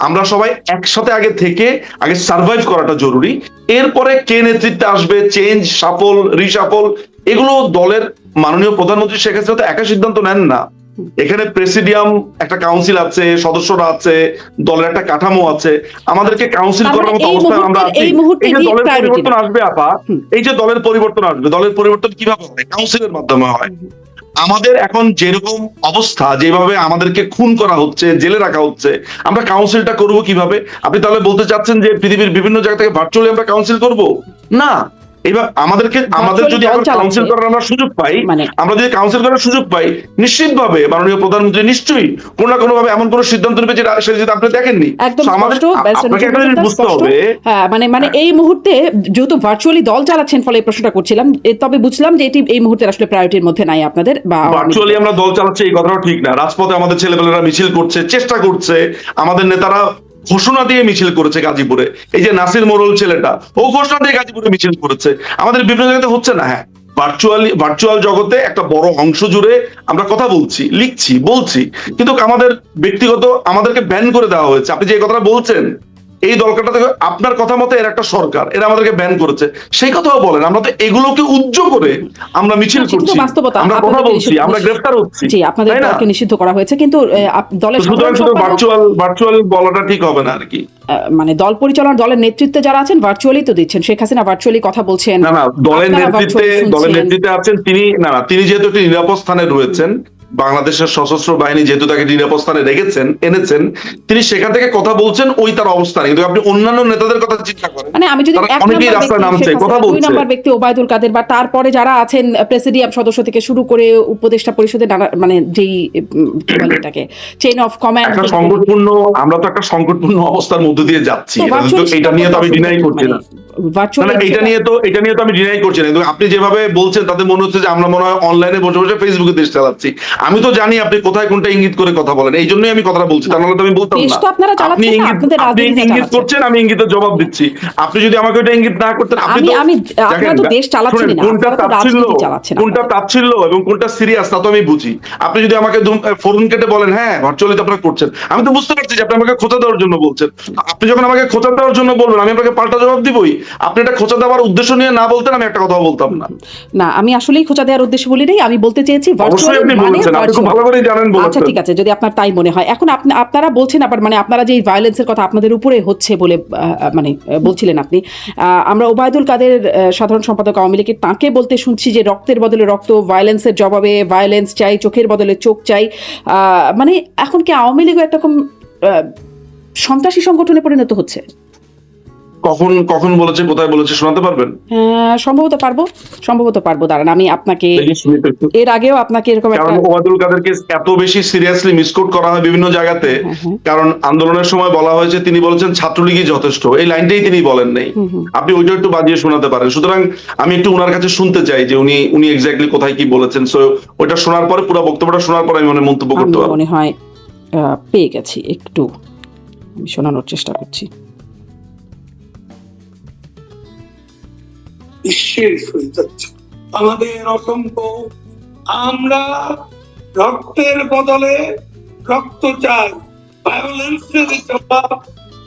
Speaker 2: আমরা সবাই একসাথে আগে সার্ভাইভ করাটা জরুরি। এরপরে কে নেতৃত্বে আসবে, চেঞ্জ, সাফল, রিসাফল, এগুলো দলের মাননীয় প্রধানমন্ত্রী শেখ হাসিনা তো একা সিদ্ধান্ত নেন না। এখানে প্রেসিডিয়াম, একটা কাউন্সিল আছে, সদস্যরা আছে, দলের একটা কাঠামো আছে, আমাদেরকে কাউন্সিল করার মতো অবস্থায় আমরা আছি। এই যে দলের পরিবর্তন আসবে আপা, এই যে দলের পরিবর্তন আসবে, দলের পরিবর্তন কিভাবে হয়? কাউন্সিলের মাধ্যমে হয়। আমাদের এখন যেরকম অবস্থা, যেভাবে আমাদেরকে খুন করা হচ্ছে, জেলে রাখা হচ্ছে, আমরা কাউন্সিলটা করব কিভাবে? আপনি তাহলে বলতে চাচ্ছেন যে পৃথিবীর বিভিন্ন জায়গা থেকে ভার্চুয়ালি আমরা কাউন্সিল করব? না। এবার আমাদের যদি এখন কাউন্সিল করার আমরা সুযোগ পাই, আমরা যদি কাউন্সিল করার সুযোগ পাই, নিশ্চিতভাবে মাননীয় প্রধানমন্ত্রী নিশ্চয়ই কোনো না কোনো ভাবে এমন কোনো সিদ্ধান্ত নেবে যেটা আপনি দেখেননি। আপনাকে একটা জিনিস বুঝতে হবে,
Speaker 1: মানে এই মুহূর্তে যেহেতু ভার্চুয়ালি দল চালাচ্ছেন, ফলে এই প্রশ্নটা করছিলাম, তবে বুঝলাম যে এটি এই মুহূর্তে আসলে প্রায়োরিটির মধ্যে নাই আপনাদের। বা
Speaker 2: ভার্চুয়ালি আমরা দল চালাচ্ছি এই কথাটাও ঠিক না। রাজপথে আমাদের ছেলেপেলেরা মিছিল করছে, চেষ্টা করছে, আমাদের নেতারা ঘোষণা দিয়ে মিছিল করেছে গাজীপুরে। এই যে নাসির মোরল ছেলেটা, ও ঘোষণা দিয়ে গাজীপুরে মিছিল করেছে। আমাদের বিভিন্ন জায়গাতে হচ্ছে না। হ্যাঁ, ভার্চুয়াল জগতে একটা বড় অংশ জুড়ে আমরা কথা বলছি, লিখছি, বলছি, কিন্তু আমাদেরকে ব্যান করে দেওয়া হয়েছে। আপনি যে কথাটা বলছেন, এই দলটা থেকে আপনার কথা মতো এর একটা সরকার, এরা আমাদেরকে ব্যান করেছে, সেই কথাও বলেন। আমরা তো এগুলোকে উজ্জ করে আমরা মিছিল করছি, আমরা কথা বলছি, আমরা গ্রেফতার হচ্ছি।
Speaker 1: জি, আপনাদের দলকে নিষিদ্ধ করা হয়েছে, কিন্তু দলের
Speaker 2: শুধু ভার্চুয়াল বলাটা ঠিক হবে না আর কি।
Speaker 1: মানে দল পরিচালনা, দলের নেতৃত্বে যারা আছেন ভার্চুয়ালি তো দিচ্ছেন, শেখ হাসিনা ভার্চুয়ালি কথা বলছেন।
Speaker 2: না, দলের নেতৃত্বে আছেন তিনি তিনি যেহেতু একটি নিরাপদ স্থানে রয়েছেন, বাংলাদেশের সশস্ত্র বাহিনী যেহেতু তাকে নিরাপদ স্থানে এনেছেন, তিনি সেখান থেকে কথা বলছেন, ওই তার অবস্থানে। কিন্তু আপনি অন্যান্য নেতাদের কথা চিন্তা করেন,
Speaker 1: মানে আমি যদি
Speaker 2: অনেকেই রাস্তায় নামছে, কথা বলছে।
Speaker 1: 2 নম্বর ব্যক্তি ওবায়দুল কাদের বা তারপরে যারা আছেন প্রেসিডিয়াম সদস্য থেকে শুরু করে উপদেষ্টা পরিষদের মানে যেই কি বলে এটাকে চেইন অফ কমান্ড,
Speaker 2: আমরা তো একটা সংকটপূর্ণ অবস্থার মধ্যে দিয়ে যাচ্ছি। এটা নিয়ে তো আমি ডিনাই করছি না। এটা নিয়ে তো আমি ডিনাই করছি না। কিন্তু আপনি যেভাবে বলছেন তাতে মনে হচ্ছে যে আমরা মনে হয় অনলাইনে বসে বসে ফেসবুকে দেশ চালাচ্ছি। আমি তো জানি আপনি কোথায় কোনটা ইঙ্গিত করে কথা বলেন, এই জন্যই আমি কথাটা বলছি, তা নাহলে তো আমি বলতাম না। আপনি ইঙ্গিত করছেন, আমি ইঙ্গিতের জবাব দিচ্ছি। আপনি যদি আমাকে ওটা ইঙ্গিত না করতেন, কোনটা তাচ্ছিল্য এবং কোনটা সিরিয়াস তা তো আমি বুঝি। আপনি যদি আমাকে ফোন কেটে বলেন হ্যাঁ ভার্চুয়ালি তো আপনারা করছেন, আমি তো বুঝতে পারছি যে আপনি আমাকে খোঁচা দেওয়ার জন্য বলছেন। আপনি যখন আমাকে খোঁচা দেওয়ার জন্য বলবেন, আমি আপনাকে পাল্টা জবাব দিবই। আপনি এটা খোঁচা দেওয়ার উদ্দেশ্য নিয়ে না বলতেন, আমি একটা কথা বলতাম না।
Speaker 1: না, আমি আসলেই খোঁচা দেওয়ার উদ্দেশ্য বলি নাই, আমি বলতে চেয়েছি ভার্চুয়ালি আচ্ছা ঠিক আছে, যদি আপনার তাই মনে হয়। এখন আপনারা বলছেন আবার, মানে আপনারা যে ভায়োলেন্সের কথা আপনাদের উপরে হচ্ছে বলে মানে বলছিলেন আপনি, আমরা ওবায়দুল কাদের সাধারণ সম্পাদক আওয়ামী লীগের, তাকে বলতে শুনছি যে রক্তের বদলে রক্ত, ভায়োলেন্সের জবাবে ভায়োলেন্স চাই, চোখের বদলে চোখ চাই। মানে এখন কি আওয়ামী লীগও একরকম সন্ত্রাসী সংগঠনে পরিণত হচ্ছে?
Speaker 2: কখন বলেছে, কোথায় বলেছে শোনাতে পারবেন?
Speaker 1: সম্ভবত পারবো। দাঁড়ান, আমি আপনাকে এর আগেও আপনাকে এরকম একটা,
Speaker 2: ওবায়দুল কাদেরকে এত বেশি সিরিয়াসলি মিসকোট করা হয় বিভিন্ন জায়গাতে, কারণ আন্দোলনের সময় বলা হয়েছে তিনি বলেছেন ছাত্রলীগই যথেষ্ট, এই লাইনটাই তিনি বলেন নাই। আপনি ওইটা একটু বাজিয়ে শোনাতে পারেন। সুতরাং আমি একটু ওনার কাছে শুনতে চাই যে উনি এক্স্যাক্টলি কোথায় কি বলেছেন। সো ওইটা শোনার পরে, পুরো বক্তব্যটা শোনার পরে আমি মন্তব্য করতে পারবো।
Speaker 1: মনে হয় পেয়ে গেছি, একটু আমি শোনানোর চেষ্টা করছি।
Speaker 3: শেষ হয়ে যাচ্ছে আমাদের অসংখ্য। আমরা রক্তের বদলে রক্ত চাই, ভায়োলেন্সের জবাব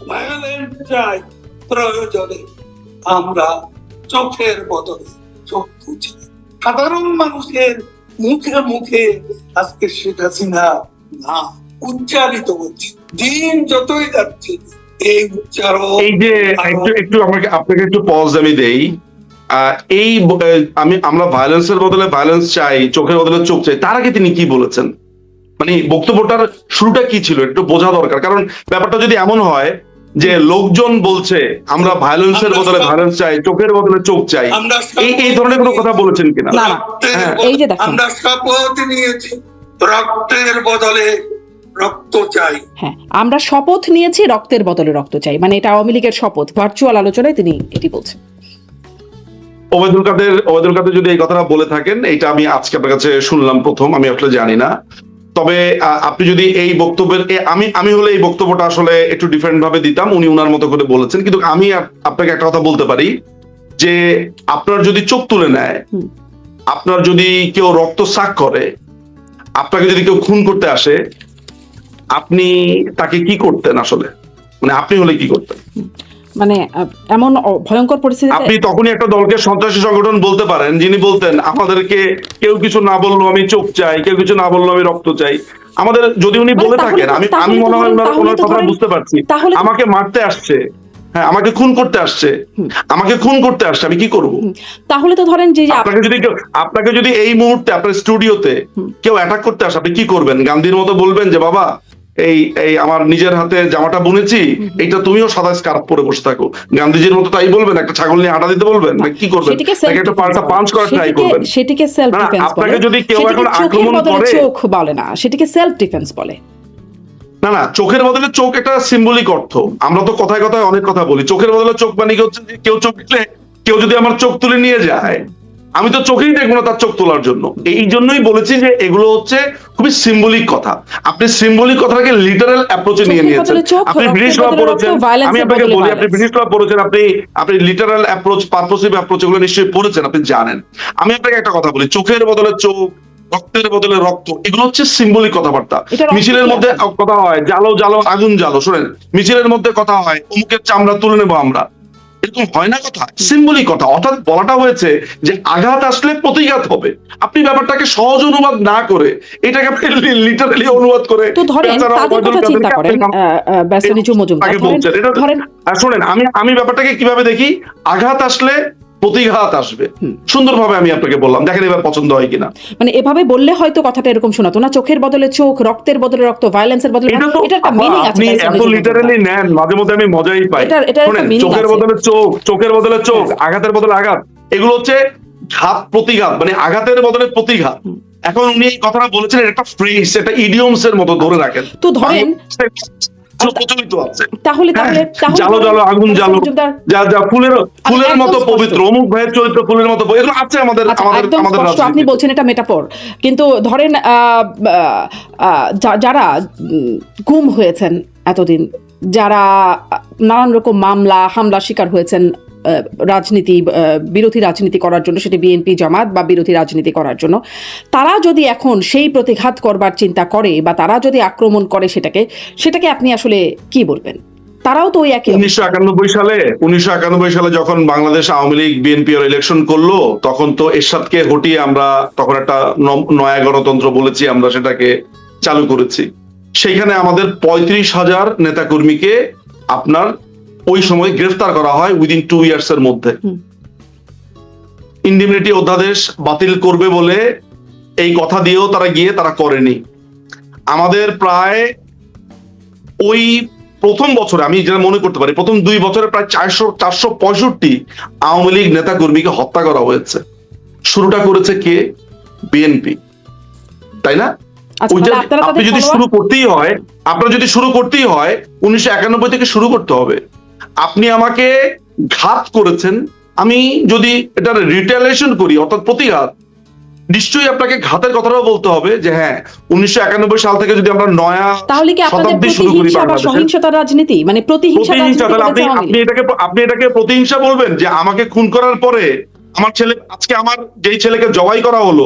Speaker 3: ভায়োলেন্স চাই, প্রয়োজনে আমরা চোখের বদলে চোখ বুঝি। সাধারণ মানুষের মুখে মুখে আজকে শেখ হাসিনা না উচ্চারিত হচ্ছে, দিন যতই যাচ্ছে এই উচ্চারণ
Speaker 2: এই যে একটু আপনাকে একটু পজ আমি দেই। আমরা ভায়োলেন্সের বদলে ভায়োলেন্স চাই, চোখের বদলে চোখ চাই, তার আগে তিনি কি বলেছেন? মানে বক্তব্যটার শুরুটা কি ছিল একটু বোঝা দরকার। কারণ ব্যাপারটা যদি এমন হয় যে লোকজন বলছে আমরা ভায়োলেন্সের বদলে ভায়োলেন্স চাই, চোখের বদলে চোখ চাই, এই ধরনের কোনো কথা বলেছেন কিনা?
Speaker 1: না, এই যে দেখেন,
Speaker 3: আমরা শপথ নিয়েছি রক্তের বদলে রক্ত চাই।
Speaker 1: হ্যাঁ, আমরা শপথ নিয়েছি রক্তের বদলে রক্ত চাই, মানে এটা আওয়ামী লীগের শপথ। ভার্চুয়াল আলোচনায় তিনি এটি বলছেন।
Speaker 2: ওবায়দুল কাদের যদি এই কথাটা বলে থাকেন, এটা আমি আজকে আপনার কাছে শুনলাম প্রথম, আমি আসলে জানি না। তবে আপনি যদি এই বক্তব্যের আমি হলে এই বক্তব্যটা আসলে একটু ডিফারেন্ট ভাবে দিতাম, উনি উনার মতো করে বলেছেন। কিন্তু আমি আপনাকে একটা কথা বলতে পারি যে আপনার যদি চোখ তুলে নেয়, আপনার যদি কেউ রক্ত সাক করে, আপনাকে যদি কেউ খুন করতে আসে, আপনি তাকে কি করতেন আসলে? মানে আপনি হলে কি করতেন?
Speaker 1: মানে এমন ভয়ঙ্কর পরিস্থিতিতে
Speaker 2: আপনি তখনই একটা দলকে সন্ত্রাসী সংগঠন বলতে পারেন, যিনি বলতেন আমাদেরকে কেউ কিছু না বললো আমি চোখ চাই, কেউ কিছু না বললো আমি রক্ত চাই। আমাদের যদি উনি বলে থাকেন, আমি মনে হয় ওনার কথা বুঝতে পারছি, আমাকে মারতে আসছে, হ্যাঁ আমাকে খুন করতে আসছে, আমি কি করব?
Speaker 1: তাহলে তো ধরেন যে
Speaker 2: আপনাকে যদি এই মুহূর্তে আপনার স্টুডিওতে কেউ অ্যাটাক করতে আসে, আপনি কি করবেন? গান্ধীর মতো বলবেন যে বাবা এই আমার নিজের হাতে জামাটা বুনেছি, এইটা তুমিও সাদা স্কার্ফ পরে বসে থাকো, গান্ধীজির মতো তাই বলবেন? একটা ছাগল নিয়ে হাঁটা দিতে বলবেন? কি করবেন? একটা পাল্টা পাঞ্চ করার ট্রাই করবেন?
Speaker 1: সেটিকে সেলফ ডিফেন্স বলে।
Speaker 2: আপনাকে যদি কেউ এখন আক্রমণ করে,
Speaker 1: চোখ বলে না, সেটিকে সেলফ ডিফেন্স বলে।
Speaker 2: না, চোখের বদলে চোখ একটা সিম্বলিক অর্থ। আমরা তো কথায় কথায় অনেক কথা বলি। চোখের বদলে চোখ মানে কি হচ্ছে, যে কেউ চোখ দিলে, কেউ যদি আমার চোখ তুলে নিয়ে যায়, আমি তো চোখেই দেখবো না তার চোখ তোলার জন্য। এই জন্যই বলেছি যে এগুলো হচ্ছে খুবই সিম্বলিক কথা। আপনি সিম্বলিক কথাটাকে লিটারাল অ্যাপ্রোচে নিয়ে নিয়েছেন। আপনি ব্রিটিশ ল পড়েছেন, আমি আপনাকে বলি, আপনি ব্রিটিশ ল পড়েছেন, আপনি লিটারাল অ্যাপ্রোচ, পারপোসিভ অ্যাপ্রোচ এগুলো নিশ্চয়ই পড়েছেন, আপনি জানেন। আমি আপনাকে একটা কথা বলি, চোখের বদলে চোখ, রক্তের বদলে রক্ত, এগুলো হচ্ছে সিম্বলিক কথাবার্তা। মিছিলের মধ্যে কথা হয় জ্বালো জ্বালো আগুন জ্বালো, শোনেন, মিছিলের মধ্যে কথা হয় অমুকের চামড়া তুলে নেবো আমরা, এরকম হয় না কথা, সিম্বলিক কথা। অর্থাৎ বলাটা হয়েছে যে আঘাত আসলে প্রতিঘাত হবে। আপনি ব্যাপারটাকে সহজ অনুবাদ না করে এটাকে আপনি লিটারালি অনুবাদ করে,
Speaker 1: তো ধরেন তাদের কথা চিন্তা করেন ব্যারিস্টার নিঝুম মজুমদার,
Speaker 2: ধরেন শুনেন, আমি ব্যাপারটাকে কিভাবে দেখি, আঘাত আসলে প্রতিঘাত আসবে, সুন্দরভাবে আমি আপনাকে বললাম, দেখেন এবার পছন্দ হয় কিনা।
Speaker 1: মানে এভাবে বললে হয়তো কথাটা এরকম শোনাতো না, চোখের বদলে চোখ, রক্তের বদলে রক্ত, ভায়োলেন্সের বদলে, এটা একটা মিনিং আছে।
Speaker 2: আপনি এত লিটারালি নেন, মাঝে মধ্যে আমি মজাই পাই। চোখের বদলে চোখ, চোখের বদলে চোখ, আঘাতের বদলে আঘাত, এগুলো হচ্ছে ঘাত প্রতিঘাত, মানে আঘাতের বদলে প্রতিঘাত। এখন উনি এই কথাটা বলেছেন, একটা ফ্রেজ, একটা ইডিয়মস এর মতো ধরে রাখেন।
Speaker 1: তো ধরেন
Speaker 2: প্রচলিত আছে,
Speaker 1: তাহলে
Speaker 2: জ্বালো জ্বালো আগুন জ্বালো, যা ফুলের মতো পবিত্র, অমুক ভাইয়ের চরিত্র ফুলের মতো, এগুলো আছে আমাদের।
Speaker 1: আপনি বলছেন এটা মেটাফোর, কিন্তু ধরেন যারা গুম হয়েছেন এতদিন, যারা নানান রকম মামলা হামলা শিকার হয়েছেন বিরোধী রাজনীতি করার জন্য, সেটি বিএনপি জামাত বা বিরোধী রাজনীতি করার জন্য, তারা যদি এখন সেই প্রতিঘাত করবার চিন্তা করে বা তারা যদি আক্রমণ করে, সেটাকে আপনি আসলে কি বলবেন? তারাও তো ওই একই।
Speaker 2: 1991 সালে যখন বাংলাদেশ আওয়ামী লীগ বিএনপি ইলেকশন করলো, তখন তো এরশাদকে হটিয়ে আমরা তখন একটা নয়া গণতন্ত্র বলেছি, আমরা সেটাকে চালু করেছি। সেইখানে আমাদের 35,000 নেতাকর্মীকে আপনার ওই সময় গ্রেফতার করা হয় উইদিন 2 ইয়ার্স এর মধ্যে। ইন্ডিমনিটি অধ্যাদেশ বাতিল করবে বলে এই কথা দিয়েও তারা করেনি। আমাদের প্রায় ওই প্রথম বছরে, আমি যেটা মনে করতে পারি, প্রথম 2 বছরে প্রায় 465 আওয়ামী লীগ নেতা কর্মীকে হত্যা করা হয়েছে। শুরুটা করেছে কে? বিএনপি, তাই না? আপনি যদি শুরু করতেই হয়, 1991 থেকে শুরু করতে হবে। আপনি আমাকে ঘাত করেছেন, আমি যদি এটা রিটেলিয়েশন করি, অর্থাৎ প্রতিঘাত, নিশ্চয়ই আপনাকে ঘাতের কথাটাও বলতে হবে যে হ্যাঁ 1991 সাল থেকে যদি আমরা নয়া শতাব্দী শুরু করি,
Speaker 1: সহিংসতা রাজনীতি, মানে প্রতিহিংসা,
Speaker 2: আপনি এটাকে প্রতিহিংসা বলবেন? যে আমাকে খুন করার পরে আমার ছেলে, আজকে আমার যেই ছেলেকে জবাই করা হলো,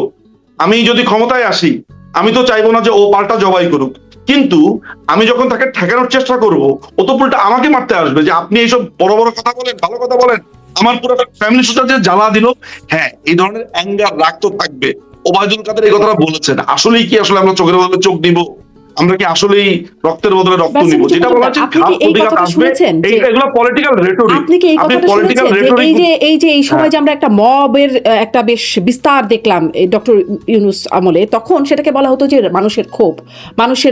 Speaker 2: আমি যদি ক্ষমতায় আসি, আমি তো চাইবো না যে ও পাল্টা জবাই করুক, কিন্তু আমি যখন তাকে ঠেকানোর চেষ্টা করব, ও তো উল্টা আমাকে মারতে আসবে যে আপনি এইসব বড় বড় কথা বলেন, ভালো কথা বলেন, আমার পুরো ফ্যামিলি সোসাইটি জ্বালা দিল। হ্যাঁ, এই ধরনের অ্যাঙ্গার, রাগ তো থাকবে। ওবায়দুল কাদের এই কথাটা বলেছেন, আসলেই কি আসলে আমরা চোখের বদলে চোখ দিব, আমরা কি আসলেই রক্তের বদলে রক্ত
Speaker 1: ব্যাস,
Speaker 2: নিব?
Speaker 1: আমি
Speaker 2: যেটা বলা হচ্ছে
Speaker 1: আপনি কি
Speaker 2: ঘাত
Speaker 1: এই
Speaker 2: প্রতিঘাত
Speaker 1: কথাটা
Speaker 2: আসবে,
Speaker 1: শুনেছেন যে-
Speaker 2: এগুলো পলিটিক্যাল রেটরিক।
Speaker 1: আপনি কি এই
Speaker 2: আপনি
Speaker 1: কথাটা
Speaker 2: পলিটিক্যাল
Speaker 1: শুনেছেন যে
Speaker 2: রেটরিক
Speaker 1: এই সময় যে আমরা একটা মবের একটা বেশ বিস্তার দেখলাম ডক্টর ইউনূস আমলে, তখন সেটাকে বলা হতো যে মানুষের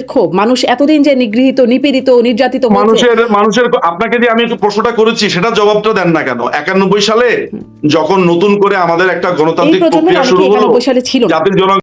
Speaker 1: ক্ষোভ, মানুষ এতদিন যে নিগৃহীত, নিপীড়িত, নির্যাতিত হয়েছে।
Speaker 2: মানুষের আপনাকে যে আমি একটু প্রশ্নটা করেছি সেটা জবাবটা দেন না কেন? 91 সালে যখন নতুন করে আমাদের একটা
Speaker 1: এই
Speaker 2: গণতান্ত্রিক
Speaker 1: প্রজন্মের
Speaker 2: প্রক্রিয়া শুরু
Speaker 1: অনেকে
Speaker 2: হলো,
Speaker 1: 91 সালে ছিল না।
Speaker 2: জাতির জনক